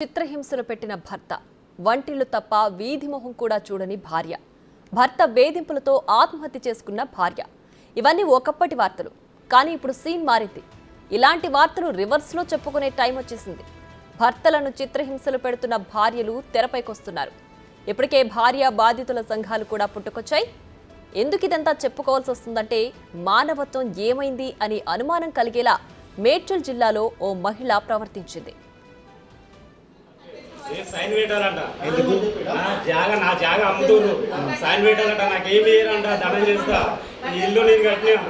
చిత్రహింసలు పెట్టిన భర్త, వంటిల్లు తప్ప వీధి మొహం కూడా చూడని భార్య, భర్త వేధింపులతో ఆత్మహత్య చేసుకున్న భార్య. ఇవన్నీ ఒకప్పటి వార్తలు. కానీ ఇప్పుడు సీన్ మారింది. ఇలాంటి వార్తలు రివర్స్లో చెప్పుకునే టైం వచ్చేసింది. భర్తలను చిత్రహింసలు పెడుతున్న భార్యలు తెరపైకొస్తున్నారు. ఇప్పటికే భార్య బాధితుల సంఘాలు కూడా పుట్టుకొచ్చాయి. ఎందుకు ఇదంతా చెప్పుకోవాల్సి వస్తుందంటే మానవత్వం ఏమైంది అని అనుమానం కలిగేలా మేడ్చల్ జిల్లాలో ఓ మహిళ ప్రవర్తించింది. సైన్ పెట్టాలంట. ఎందుకు నా జాగా అమ్ముతున్నారు, సైన్ పెట్టాలంట. నాకేం వేయరంట, దండం చేస్తా. ఈ ఇల్లు నేను కట్టినా,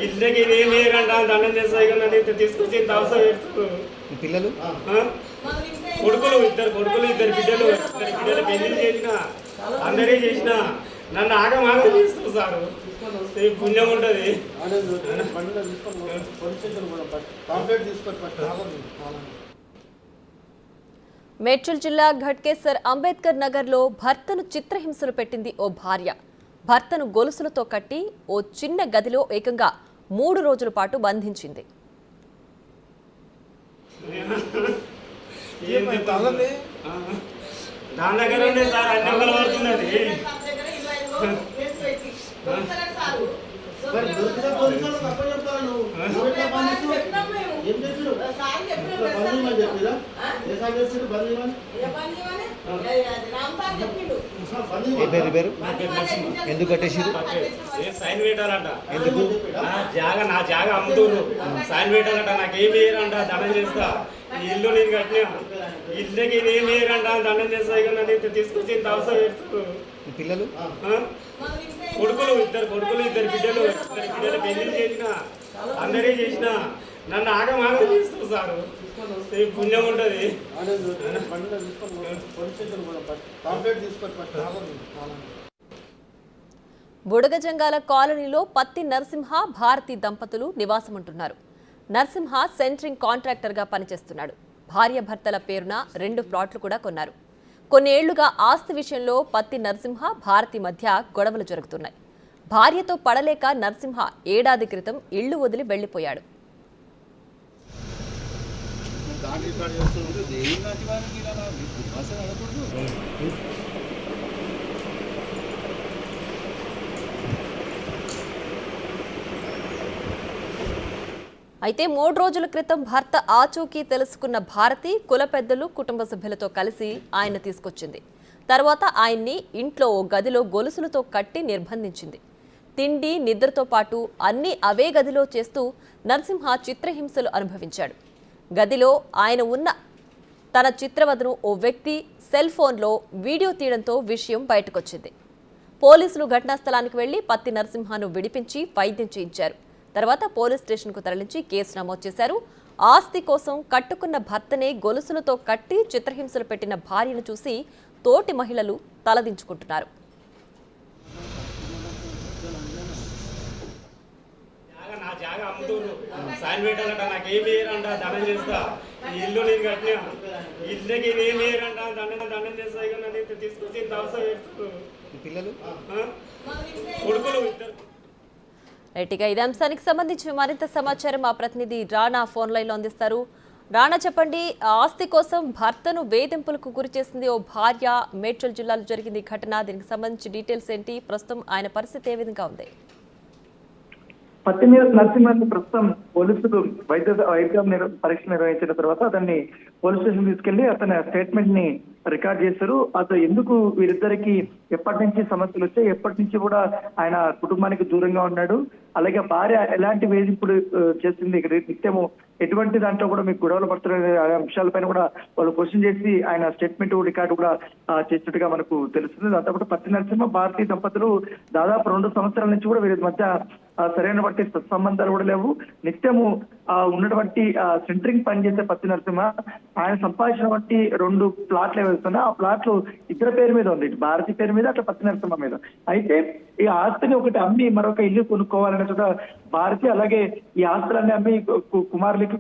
ఇల్లుకి ఏం వేయరంట, దండం చేస్తా. ఇక నన్ను తీసుకొచ్చి ఇంత అవసరం వేస్తున్నారు. పిల్లలు కొడుకులు, ఇద్దరు బిడ్డలు పెళ్లి చేసిన, అందరే చేసిన. నన్ను ఆగమాగం చేస్తారు సార్. పుణ్యం ఉంటుంది. మేడ్చల్ జిల్లా ఘట్కేసర్ అంబేద్కర్ నగర్లో భర్తను చిత్రహింసలు పెట్టింది ఓ భార్య. భర్తను గొలుసులతో కట్టి ఓ చిన్న గదిలో ఏకంగా 3 రోజుల పాటు బంధించింది. ఎందుకు కట్టేసారు? సైన్ పెట్టాలంట. ఎందుకు నా జాగా అమ్ముతున్నారు, సైన్ పెట్టాలంట. నాకేం వేయరంట, దండం చేస్తా. ఈ ఇల్లు నేను కట్టినా, ఇల్లుకి ఏం వేయరంట, దండం చేస్తా. ఇక నన్ను తీసుకొచ్చి ఇంత అవసరం వేస్తున్నారు. పిల్లలు కొడుకులు, ఇద్దరు బిడ్డలు పెళ్లి చేసిన, అందరే చేసిన. నన్ను ఆగమాగం చేస్తారు సార్. పుణ్యం ఉంటుంది. బుడగజంగాల కాలనీలో పత్తి నరసింహ, భారతి దంపతులు నివాసముంటున్నారు. నరసింహ సెంట్రింగ్ కాంట్రాక్టర్గా పనిచేస్తున్నాడు. భార్య భర్తల పేరున 2 ప్లాట్లు కూడా కొన్నారు. కొన్నేళ్లుగా ఆస్తి విషయంలో పత్తి నరసింహ, భారతి మధ్య గొడవలు జరుగుతున్నాయి. భార్యతో పడలేక నరసింహ ఏడాది క్రితం ఇళ్లు వదిలి వెళ్లిపోయాడు. అయితే 3 రోజుల క్రితం భర్త ఆచూకీ తెలుసుకున్న భారతి కుల పెద్దలు, కుటుంబ సభ్యులతో కలిసి ఆయన తీసుకొచ్చింది. తర్వాత ఆయన్ని ఇంట్లో ఓ గదిలో గొలుసులతో కట్టి నిర్బంధించింది. తిండి, నిద్రతో పాటు అన్నీ అవే గదిలో చేస్తూ నరసింహ చిత్రహింసలు అనుభవించాడు. గదిలో ఆయన ఉన్న తన చిత్రవదను ఓ వ్యక్తి సెల్ ఫోన్లో వీడియో తీయడంతో విషయం బయటకొచ్చింది. పోలీసులు ఘటనా స్థలానికి వెళ్లి పత్తి నరసింహను విడిపించి వైద్యం చేయించారు. తర్వాత పోలీస్ స్టేషన్కు తరలించి కేసు నమోదు చేశారు. ఆస్తి కోసం కట్టుకున్న భర్తనే గొలుసులతో కట్టి చిత్రహింసలు పెట్టిన భార్యను చూసి తోటి మహిళలు తలదించుకుంటున్నారు. నా జాగా అమ్ముతున్నారు, సైన్ పెట్టాలంట. నాకేం వేయరంట, దండం చేస్తా. ఈ ఇల్లు నేను కట్టినా, ఇల్లుకి ఏం వేయరంట, దండం చేస్తా. ఇక నన్ను తీసుకొచ్చి ఇంత అవసరం వేస్తున్నారు. పిల్లలు కొడుకులు, ఇద్దరు. రైట్గా ఇదే అంశానికి సంబంధించి మరింత సమాచారం మా ప్రతినిధి రాణా ఫోన్ లైన్లో అందిస్తారు. రాణా, చెప్పండి. ఆస్తి కోసం భర్తను వేధింపులకు గురి చేసింది ఓ భార్య. మేడ్చల్ జిల్లాలో జరిగింది ఘటన. దీనికి సంబంధించి డీటెయిల్స్ ఏంటి? ప్రస్తుతం ఆయన పరిస్థితి ఏ విధంగా ఉంది? పత్తి నరసింహని ప్రస్తుతం పోలీసులు వైద్య పరీక్ష నిర్వహించిన తర్వాత అతన్ని పోలీస్ స్టేషన్ తీసుకెళ్లి అతని స్టేట్మెంట్ ని రికార్డ్ చేశారు. అతను ఎందుకు వీరిద్దరికి ఎప్పటి నుంచి సమస్యలు వచ్చాయి, ఎప్పటి నుంచి కూడా ఆయన కుటుంబానికి దూరంగా ఉన్నాడు, అలాగే భార్య ఎలాంటి వేధింపులు చేసింది, నిత్యము ఎటువంటి దాంట్లో కూడా మీకు గొడవలు పడుతున్న అంశాలపైన కూడా వాళ్ళు క్వశ్చన్ చేసి ఆయన స్టేట్మెంట్ రికార్డు కూడా చేసినట్టుగా మనకు తెలుస్తుంది. దాంతో పత్తి నరసింహ, భారతీ దంపతులు దాదాపు 2 సంవత్సరాల నుంచి కూడా వీరి మధ్య సరైన బట్టి సంబంధాలు కూడా లేవు. నిత్యము ఉన్నటువంటి సెంటరింగ్ పనిచేసే పత్తి నరసింహ ఆయన సంపాదించినటువంటి 2 ప్లాట్లు ఏవైతున్నా ఆ ప్లాట్లు ఇద్దరు పేరు మీద ఉంది, భారతి పేరు మీద, అట్లా పత్తి నరసింహ మీద. అయితే ఈ ఆస్తిని ఒకటి అమ్మి మరొక ఇల్లు కొనుక్కోవాలనే చోట భారతి, అలాగే ఈ ఆస్తులన్నీ అమ్మి కుమారులకి,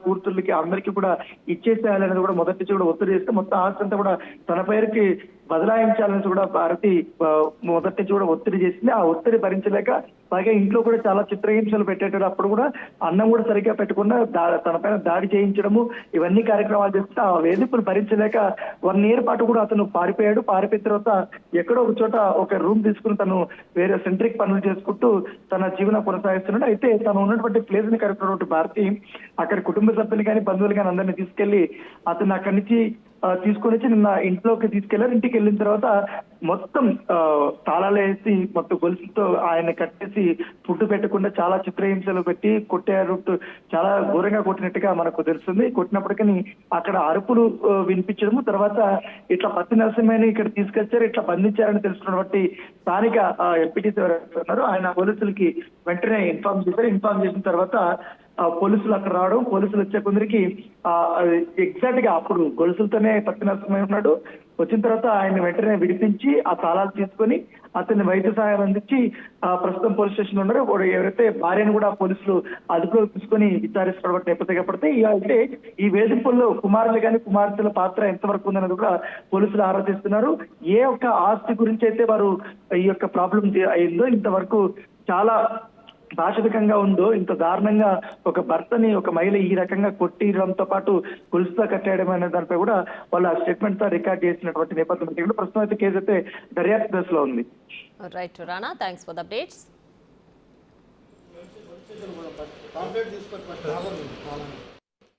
కూతుర్లకి అందరికీ కూడా ఇచ్చేసేయాలనేది కూడా మొదటి నుంచి కూడా ఒత్తిడి చేస్తే మొత్తం ఆస్తి అంతా కూడా తన పేరుకి బదలాయించాలని కూడా భారతి మొదటి నుంచి కూడా ఒత్తిడి చేసింది. ఆ ఒత్తిడి భరించలేక పైగా ఇంట్లో కూడా చాలా చిత్రహింసలు పెట్టేటప్పుడు కూడా అన్నం కూడా సరిగ్గా పెట్టకుండా తన పైన దాడి చేయించడము ఇవన్నీ కార్యక్రమాలు చేస్తే ఆ వేధింపులు భరించలేక 1 year పాటు కూడా అతను పారిపోయాడు. పారిపోయిన తర్వాత ఎక్కడో ఒక చోట ఒక రూమ్ తీసుకుని తను వేరే సెంట్రిక్ పనులు చేసుకుంటూ తన జీవనం కొనసాగిస్తున్నాడు. అయితే తను ఉన్నటువంటి ప్లేస్ ని కరెక్ట్ భారతి అక్కడ కుటుంబ సభ్యులు కానీ బంధువులు కానీ అందరినీ తీసుకెళ్లి అతను అక్కడి నుంచి తీసుకొని వచ్చి నిన్న ఇంట్లోకి తీసుకెళ్లారు. ఇంటికి వెళ్ళిన తర్వాత మొత్తం తాళాలు వేసి మొత్తం గొలుసులతో ఆయన కట్టేసి ఫుడ్ పెట్టకుండా చాలా చిత్రహింసలు పెట్టి కొట్టారు. చాలా ఘోరంగా కొట్టినట్టుగా మనకు తెలుస్తుంది. కొట్టినప్పటికీ అక్కడ అరుపులు వినిపించడము, తర్వాత ఇట్లా పత్తి నరసింహని ఇక్కడ తీసుకొచ్చారు, ఇట్లా బంధించారని తెలుసుకున్నటువంటి స్థానిక ఎంపీటీసీ ఉన్నారు. ఆయన పోలీసులకి వెంటనే ఇన్ఫార్మ్ చేశారు. ఇన్ఫార్మ్ చేసిన తర్వాత పోలీసులు అక్కడ రావడం, పోలీసులు వచ్చే కొందరికి ఎగ్జాక్ట్ గా అప్పుడు గొలుసులతోనే పత్తి నరసింహ ఉన్నాడు. వచ్చిన తర్వాత ఆయన వెంటనే విడిపించి ఆ తాళాలు తీసుకొని అతన్ని వైద్య సహాయం అందించి ప్రస్తుతం పోలీస్ స్టేషన్ లో ఉన్నారు. ఎవరైతే భార్యను కూడా పోలీసులు అదుపులోకి తీసుకొని విచారిస్తున్నటువంటి నేపథ్యపడితే అయితే ఈ వేధింపుల్లో కుమారులు కానీ కుమార్తెల పాత్ర ఎంతవరకు ఉందన్నది కూడా పోలీసులు ఆరాధిస్తున్నారు. ఏ ఒక్క ఆస్తి గురించి అయితే వారు ఈ యొక్క ప్రాబ్లం అయిందో ఇంతవరకు చాలా బాధితంగా ఉందో, ఇంత దారుణంగా ఒక భర్తని ఒక మహిళ ఈ రకంగా కొట్టిడంతో పాటు గొలుసుతో కట్టేయడం అనే దానిపై కూడా వాళ్ళ స్టేట్మెంట్ తో రికార్డ్ చేసినటువంటి నేపథ్యం ప్రస్తుతం అయితే కేసు అయితే దర్యాప్తు దశలో ఉంది. Right Rana, thanks for the updates.